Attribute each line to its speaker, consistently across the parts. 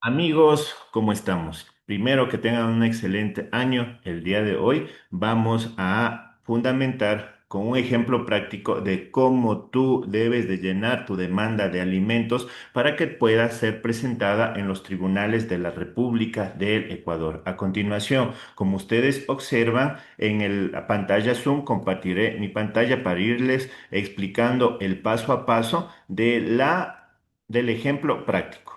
Speaker 1: Amigos, ¿cómo estamos? Primero que tengan un excelente año. El día de hoy vamos a fundamentar con un ejemplo práctico de cómo tú debes de llenar tu demanda de alimentos para que pueda ser presentada en los tribunales de la República del Ecuador. A continuación, como ustedes observan la pantalla Zoom, compartiré mi pantalla para irles explicando el paso a paso del ejemplo práctico.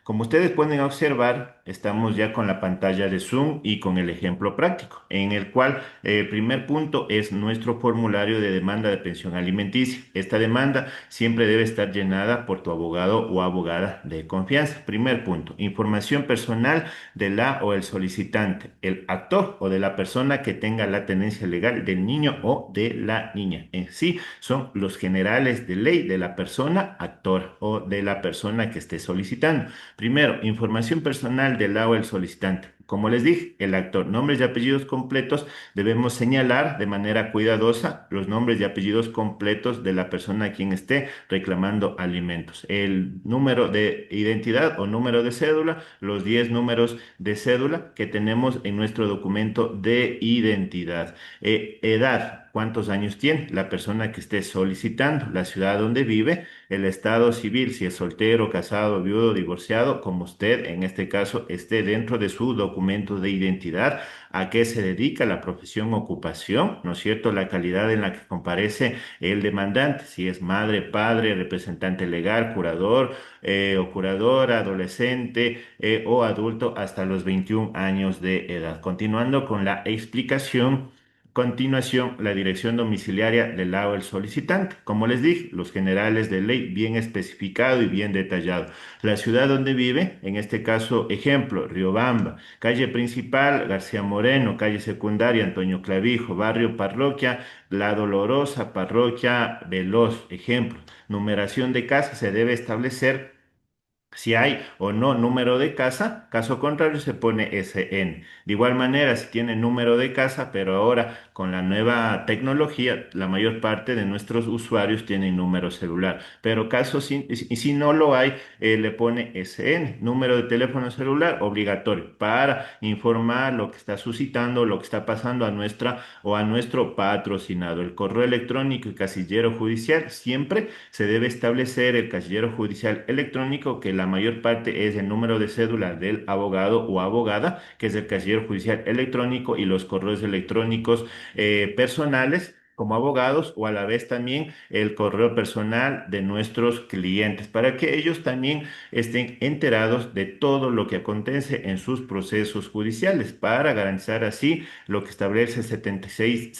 Speaker 1: Como ustedes pueden observar, estamos ya con la pantalla de Zoom y con el ejemplo práctico, en el cual el primer punto es nuestro formulario de demanda de pensión alimenticia. Esta demanda siempre debe estar llenada por tu abogado o abogada de confianza. Primer punto, información personal de la o el solicitante, el actor o de la persona que tenga la tenencia legal del niño o de la niña. En sí, son los generales de ley de la persona actor o de la persona que esté solicitando. Primero, información personal del lado del solicitante. Como les dije, el actor, nombres y apellidos completos, debemos señalar de manera cuidadosa los nombres y apellidos completos de la persona a quien esté reclamando alimentos. El número de identidad o número de cédula, los 10 números de cédula que tenemos en nuestro documento de identidad. Edad, ¿cuántos años tiene la persona que esté solicitando? La ciudad donde vive, el estado civil, si es soltero, casado, viudo, divorciado, como usted en este caso esté dentro de su documento de identidad, a qué se dedica la profesión, ocupación, ¿no es cierto? La calidad en la que comparece el demandante, si es madre, padre, representante legal, curador o curadora, adolescente o adulto hasta los 21 años de edad. Continuando con la explicación. Continuación, la dirección domiciliaria del lado del solicitante. Como les dije, los generales de ley bien especificado y bien detallado. La ciudad donde vive, en este caso, ejemplo, Riobamba, calle principal, García Moreno, calle secundaria, Antonio Clavijo, barrio Parroquia, La Dolorosa, parroquia Veloz, ejemplo. Numeración de casa se debe establecer si hay o no número de casa, caso contrario se pone SN. De igual manera, si tiene número de casa, pero ahora con la nueva tecnología, la mayor parte de nuestros usuarios tienen número celular. Pero si no lo hay, le pone SN, número de teléfono celular obligatorio para informar lo que está suscitando, lo que está pasando a nuestra o a nuestro patrocinado. El correo electrónico y casillero judicial siempre se debe establecer el casillero judicial electrónico, que la mayor parte es el número de cédula del abogado o abogada, que es el casillero judicial electrónico, y los correos electrónicos personales como abogados, o a la vez también el correo personal de nuestros clientes, para que ellos también estén enterados de todo lo que acontece en sus procesos judiciales, para garantizar así lo que establece 76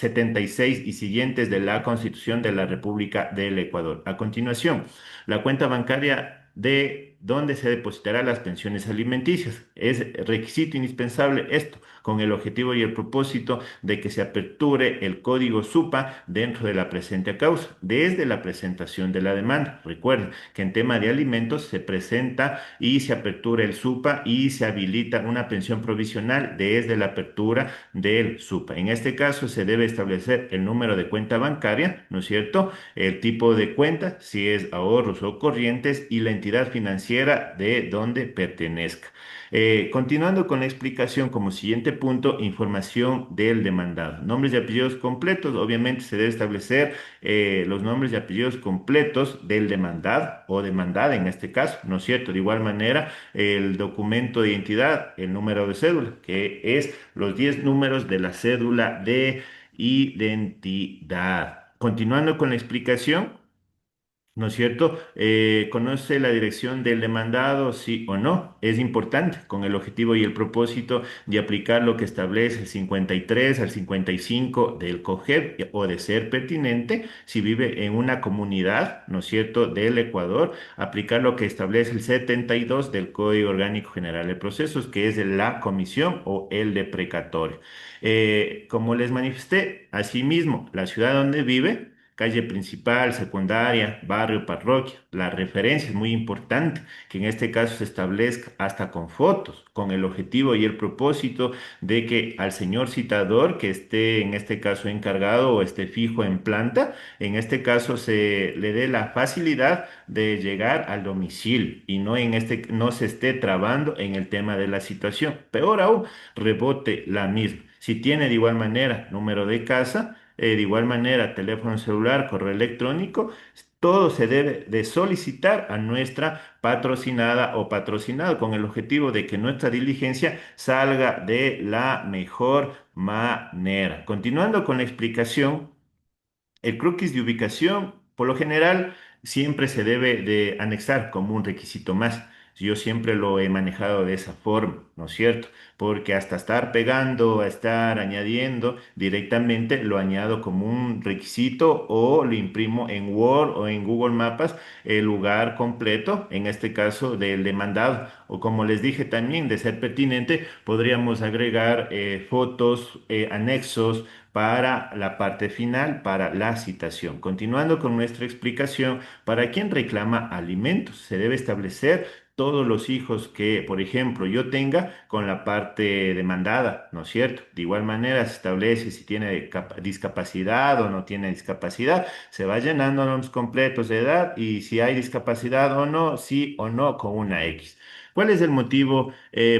Speaker 1: y siguientes de la Constitución de la República del Ecuador. A continuación, la cuenta bancaria de donde se depositará las pensiones alimenticias. Es requisito indispensable esto, con el objetivo y el propósito de que se aperture el código SUPA dentro de la presente causa, desde la presentación de la demanda. Recuerden que en tema de alimentos se presenta y se apertura el SUPA y se habilita una pensión provisional desde la apertura del SUPA. En este caso se debe establecer el número de cuenta bancaria, ¿no es cierto? El tipo de cuenta, si es ahorros o corrientes, y la entidad financiera de donde pertenezca. Continuando con la explicación, como siguiente punto, información del demandado. Nombres y apellidos completos. Obviamente se debe establecer los nombres y apellidos completos del demandado o demandada en este caso, ¿no es cierto? De igual manera, el documento de identidad, el número de cédula, que es los 10 números de la cédula de identidad. Continuando con la explicación, ¿no es cierto? ¿Conoce la dirección del demandado, sí o no? Es importante, con el objetivo y el propósito de aplicar lo que establece el 53 al 55 del COGEB, o de ser pertinente, si vive en una comunidad, ¿no es cierto?, del Ecuador, aplicar lo que establece el 72 del Código Orgánico General de Procesos, que es la comisión o el deprecatorio. Como les manifesté, asimismo, la ciudad donde vive, calle principal, secundaria, barrio, parroquia. La referencia es muy importante, que en este caso se establezca hasta con fotos, con el objetivo y el propósito de que al señor citador que esté en este caso encargado o esté fijo en planta, en este caso se le dé la facilidad de llegar al domicilio y no se esté trabando en el tema de la situación. Peor aún, rebote la misma. Si tiene de igual manera número de casa, de igual manera teléfono celular, correo electrónico, todo se debe de solicitar a nuestra patrocinada o patrocinado con el objetivo de que nuestra diligencia salga de la mejor manera. Continuando con la explicación. El croquis de ubicación, por lo general, siempre se debe de anexar como un requisito más. Yo siempre lo he manejado de esa forma, ¿no es cierto? Porque hasta estar pegando, a estar añadiendo directamente, lo añado como un requisito o lo imprimo en Word o en Google Maps el lugar completo, en este caso del demandado. O como les dije también, de ser pertinente, podríamos agregar fotos, anexos para la parte final, para la citación. Continuando con nuestra explicación, para quien reclama alimentos, se debe establecer todos los hijos que, por ejemplo, yo tenga con la parte demandada, ¿no es cierto? De igual manera se establece si tiene discapacidad o no tiene discapacidad, se va llenando los completos de edad y si hay discapacidad o no, sí o no con una X. ¿Cuál es el motivo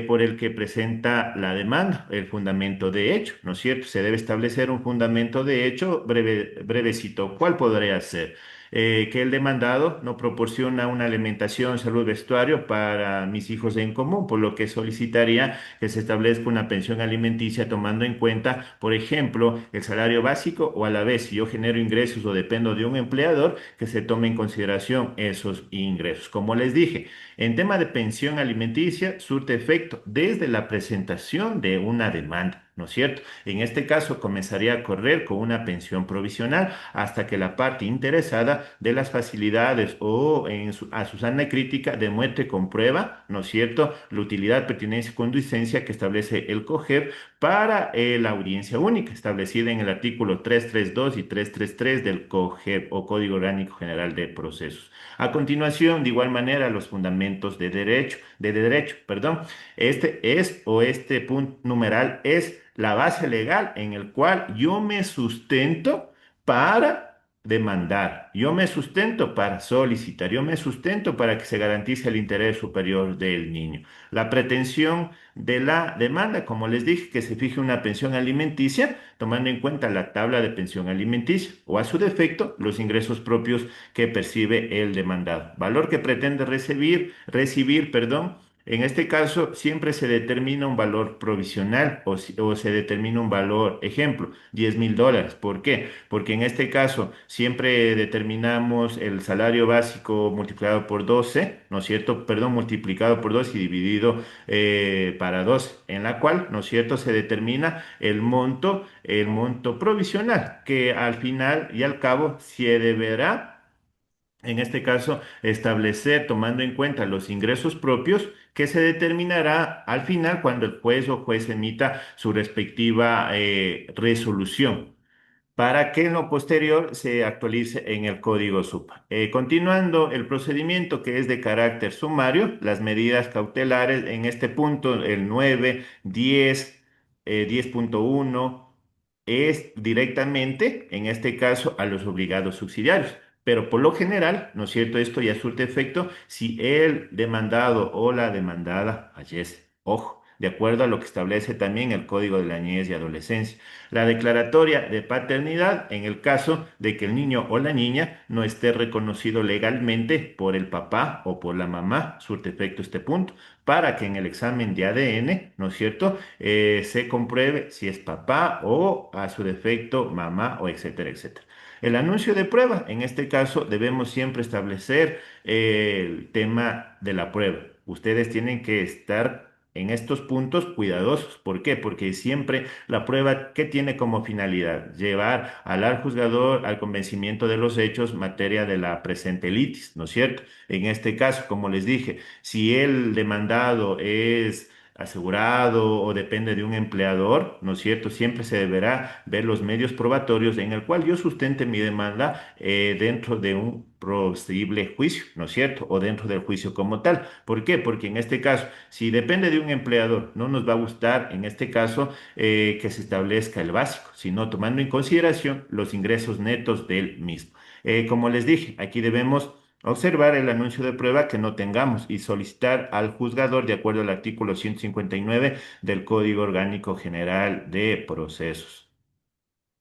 Speaker 1: por el que presenta la demanda? El fundamento de hecho, ¿no es cierto? Se debe establecer un fundamento de hecho brevecito. ¿Cuál podría ser? Que el demandado no proporciona una alimentación, salud, vestuario para mis hijos en común, por lo que solicitaría que se establezca una pensión alimenticia tomando en cuenta, por ejemplo, el salario básico o a la vez, si yo genero ingresos o dependo de un empleador, que se tome en consideración esos ingresos. Como les dije, en tema de pensión alimenticia, surte efecto desde la presentación de una demanda, ¿no es cierto? En este caso, comenzaría a correr con una pensión provisional hasta que la parte interesada de las facilidades o a su sana crítica demuestre con prueba, ¿no es cierto?, la utilidad, pertinencia y conducencia que establece el COGEP para la audiencia única, establecida en el artículo 332 y 333 del COGEP o Código Orgánico General de Procesos. A continuación, de igual manera, los fundamentos de derecho, perdón. Este punto numeral es la base legal en el cual yo me sustento para demandar, yo me sustento para solicitar, yo me sustento para que se garantice el interés superior del niño. La pretensión de la demanda, como les dije, que se fije una pensión alimenticia, tomando en cuenta la tabla de pensión alimenticia o a su defecto los ingresos propios que percibe el demandado. Valor que pretende recibir, perdón. En este caso, siempre se determina un valor provisional o se determina un valor, ejemplo, $10,000. ¿Por qué? Porque en este caso siempre determinamos el salario básico multiplicado por 12, ¿no es cierto? Perdón, multiplicado por 2 y dividido para 12, en la cual, ¿no es cierto?, se determina el monto provisional, que al final y al cabo se deberá en este caso, establecer, tomando en cuenta los ingresos propios, que se determinará al final cuando el juez o juez emita su respectiva resolución, para que en lo posterior se actualice en el código SUPA. Continuando el procedimiento que es de carácter sumario, las medidas cautelares en este punto, el 9, 10, 10.1, es directamente, en este caso, a los obligados subsidiarios. Pero por lo general, ¿no es cierto? Esto ya surte efecto si el demandado o la demandada fallece. Ojo, de acuerdo a lo que establece también el Código de la Niñez y Adolescencia. La declaratoria de paternidad en el caso de que el niño o la niña no esté reconocido legalmente por el papá o por la mamá, surte efecto este punto, para que en el examen de ADN, ¿no es cierto?, se compruebe si es papá o a su defecto mamá o etcétera, etcétera. El anuncio de prueba, en este caso debemos siempre establecer el tema de la prueba. Ustedes tienen que estar en estos puntos cuidadosos. ¿Por qué? Porque siempre la prueba, ¿qué tiene como finalidad? Llevar al juzgador al convencimiento de los hechos materia de la presente litis, ¿no es cierto? En este caso, como les dije, si el demandado es asegurado o depende de un empleador, ¿no es cierto? Siempre se deberá ver los medios probatorios en el cual yo sustente mi demanda dentro de un posible juicio, ¿no es cierto? O dentro del juicio como tal. ¿Por qué? Porque en este caso, si depende de un empleador, no nos va a gustar, en este caso, que se establezca el básico, sino tomando en consideración los ingresos netos del mismo. Como les dije, aquí debemos observar el anuncio de prueba que no tengamos y solicitar al juzgador de acuerdo al artículo 159 del Código Orgánico General de Procesos.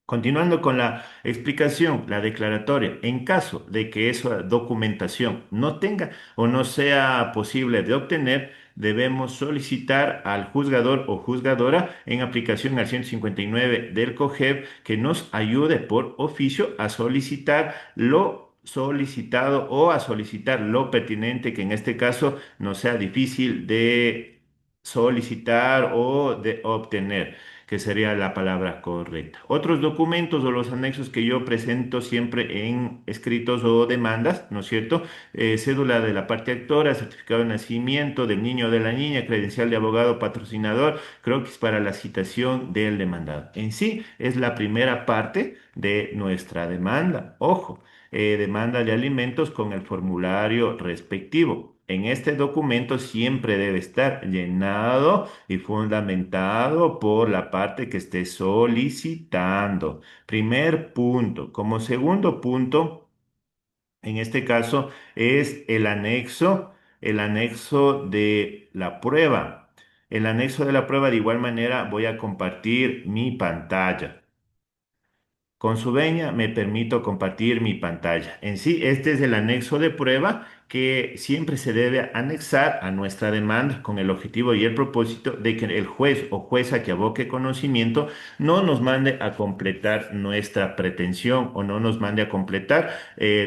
Speaker 1: Continuando con la explicación, la declaratoria, en caso de que esa documentación no tenga o no sea posible de obtener, debemos solicitar al juzgador o juzgadora en aplicación al 159 del COGEB que nos ayude por oficio a solicitar lo solicitado o a solicitar lo pertinente que en este caso no sea difícil de solicitar o de obtener, que sería la palabra correcta. Otros documentos o los anexos que yo presento siempre en escritos o demandas, ¿no es cierto? Cédula de la parte actora, certificado de nacimiento del niño o de la niña, credencial de abogado patrocinador, croquis para la citación del demandado. En sí, es la primera parte de nuestra demanda. Ojo, demanda de alimentos con el formulario respectivo. En este documento siempre debe estar llenado y fundamentado por la parte que esté solicitando. Primer punto. Como segundo punto, en este caso es el anexo de la prueba. El anexo de la prueba, de igual manera, voy a compartir mi pantalla. Con su veña me permito compartir mi pantalla. En sí, este es el anexo de prueba que siempre se debe anexar a nuestra demanda con el objetivo y el propósito de que el juez o jueza que aboque conocimiento no nos mande a completar nuestra pretensión o no nos mande a completar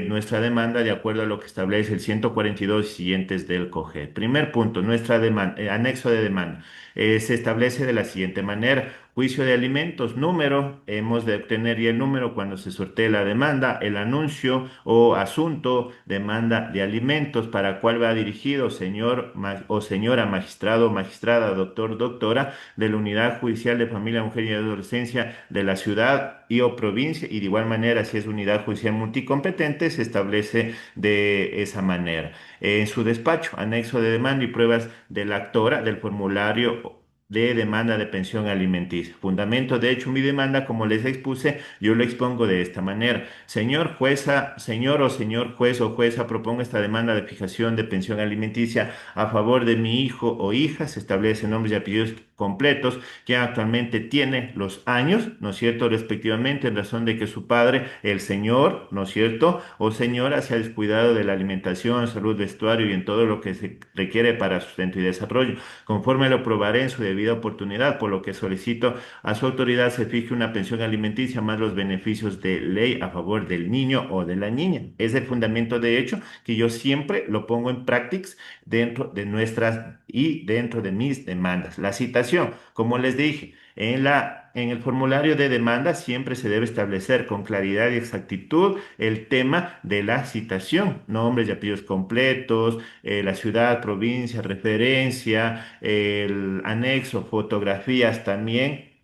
Speaker 1: nuestra demanda de acuerdo a lo que establece el 142 y siguientes del COGED. Primer punto, nuestra demanda, anexo de demanda. Se establece de la siguiente manera. Juicio de alimentos, número, hemos de obtener ya el número cuando se sortee la demanda, el anuncio o asunto, demanda de alimentos, para cuál va dirigido, señor o señora magistrado, magistrada, doctor, doctora, de la Unidad Judicial de Familia, Mujer y Adolescencia de la ciudad y o provincia, y de igual manera, si es unidad judicial multicompetente, se establece de esa manera. En su despacho, anexo de demanda y pruebas de la actora del formulario de demanda de pensión alimenticia. Fundamento de hecho mi demanda, como les expuse, yo lo expongo de esta manera. Señor jueza, señor o señor juez o jueza, propongo esta demanda de fijación de pensión alimenticia a favor de mi hijo o hija. Se establecen nombres y apellidos completos, que actualmente tiene los años, ¿no es cierto?, respectivamente, en razón de que su padre, el señor, ¿no es cierto?, o señora, se ha descuidado de la alimentación, salud, vestuario y en todo lo que se requiere para sustento y desarrollo. Conforme lo probaré en su debida oportunidad, por lo que solicito a su autoridad se fije una pensión alimenticia más los beneficios de ley a favor del niño o de la niña. Es el fundamento de hecho que yo siempre lo pongo en práctica dentro de nuestras y dentro de mis demandas. La citación, como les dije, en el formulario de demanda siempre se debe establecer con claridad y exactitud el tema de la citación, nombres y apellidos completos, la ciudad, provincia, referencia, el anexo, fotografías también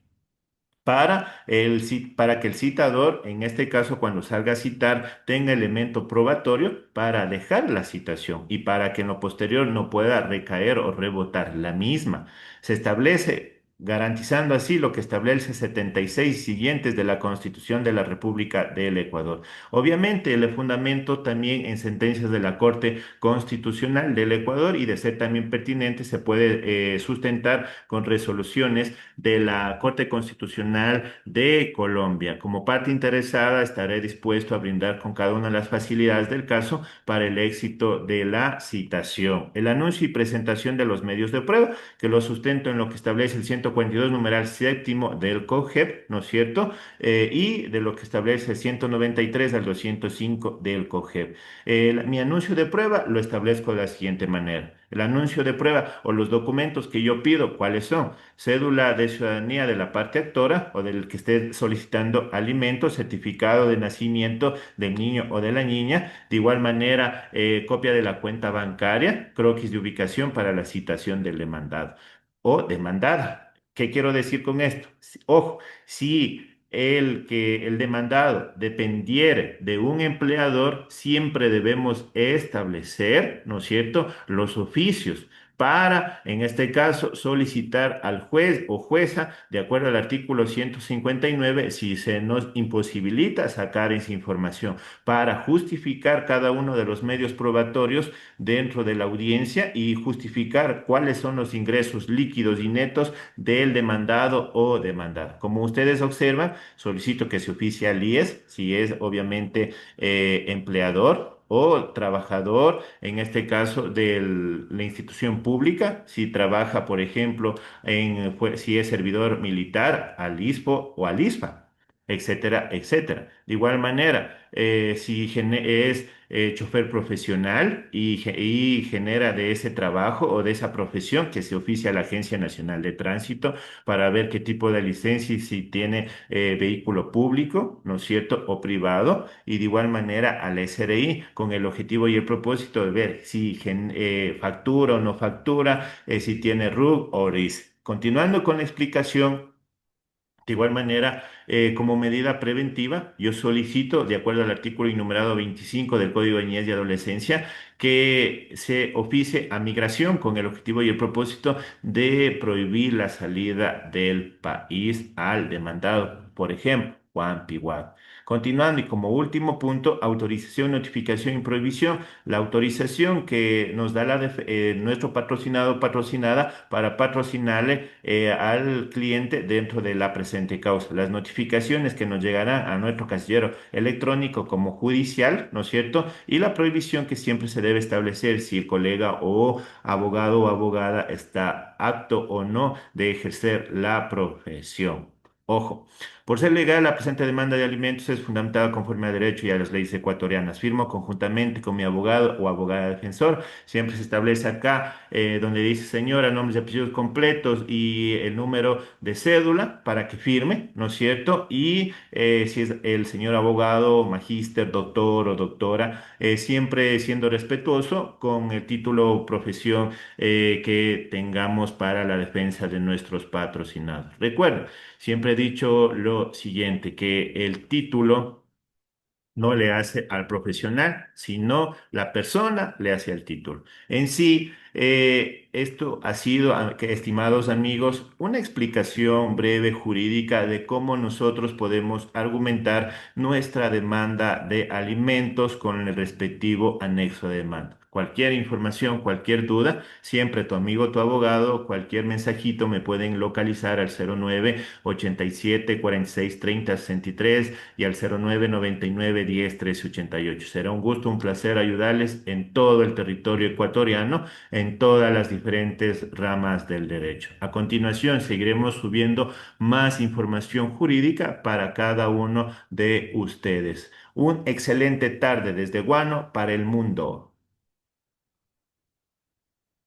Speaker 1: para que el citador, en este caso cuando salga a citar, tenga elemento probatorio para dejar la citación y para que en lo posterior no pueda recaer o rebotar la misma. Se establece, garantizando así lo que establece 76 siguientes de la Constitución de la República del Ecuador. Obviamente, el fundamento también en sentencias de la Corte Constitucional del Ecuador y de ser también pertinente se puede sustentar con resoluciones de la Corte Constitucional de Colombia. Como parte interesada, estaré dispuesto a brindar con cada una de las facilidades del caso para el éxito de la citación. El anuncio y presentación de los medios de prueba, que lo sustento en lo que establece el 142 numeral séptimo del COGEP, ¿no es cierto? Y de lo que establece el 193 al 205 del COGEP. Mi anuncio de prueba lo establezco de la siguiente manera. El anuncio de prueba o los documentos que yo pido, ¿cuáles son? Cédula de ciudadanía de la parte actora o del que esté solicitando alimentos, certificado de nacimiento del niño o de la niña, de igual manera copia de la cuenta bancaria, croquis de ubicación para la citación del demandado. o demandada. ¿Qué quiero decir con esto? Ojo, si el demandado dependiere de un empleador, siempre debemos establecer, ¿no es cierto?, los oficios para, en este caso, solicitar al juez o jueza, de acuerdo al artículo 159, si se nos imposibilita sacar esa información para justificar cada uno de los medios probatorios dentro de la audiencia y justificar cuáles son los ingresos líquidos y netos del demandado o demandada. Como ustedes observan, solicito que se oficie al IES, si es obviamente empleador o trabajador, en este caso de la institución pública, si trabaja, por ejemplo, si es servidor militar, al ISPO o al ISPA, etcétera, etcétera. De igual manera, si es chofer profesional y genera de ese trabajo o de esa profesión que se oficia a la Agencia Nacional de Tránsito para ver qué tipo de licencia y si tiene vehículo público, ¿no es cierto?, o privado, y de igual manera al SRI con el objetivo y el propósito de ver si factura o no factura, si tiene RUC o RIS. Continuando con la explicación. De igual manera, como medida preventiva, yo solicito, de acuerdo al artículo enumerado 25 del Código de Niñez y Adolescencia, que se oficie a migración con el objetivo y el propósito de prohibir la salida del país al demandado, por ejemplo, Juan Piguat. Continuando y como último punto, autorización, notificación y prohibición. La autorización que nos da nuestro patrocinado o patrocinada para patrocinarle al cliente dentro de la presente causa. Las notificaciones que nos llegarán a nuestro casillero electrónico como judicial, ¿no es cierto? Y la prohibición que siempre se debe establecer si el colega o abogado o abogada está apto o no de ejercer la profesión. Ojo, por ser legal, la presente demanda de alimentos es fundamentada conforme a derecho y a las leyes ecuatorianas. Firmo conjuntamente con mi abogado o abogada defensor. Siempre se establece acá donde dice señora, nombres y apellidos completos y el número de cédula para que firme, ¿no es cierto? Y si es el señor abogado, magíster, doctor o doctora, siempre siendo respetuoso con el título o profesión que tengamos para la defensa de nuestros patrocinados. Recuerda, siempre he dicho lo siguiente, que el título no le hace al profesional, sino la persona le hace al título. En sí, esto ha sido, estimados amigos, una explicación breve jurídica de cómo nosotros podemos argumentar nuestra demanda de alimentos con el respectivo anexo de demanda. Cualquier información, cualquier duda, siempre tu amigo, tu abogado, cualquier mensajito me pueden localizar al 09 87 46 30 63 y al 09 99 10 13 88. Será un gusto, un placer ayudarles en todo el territorio ecuatoriano, en todas las diferentes ramas del derecho. A continuación, seguiremos subiendo más información jurídica para cada uno de ustedes. Un excelente tarde desde Guano para el mundo.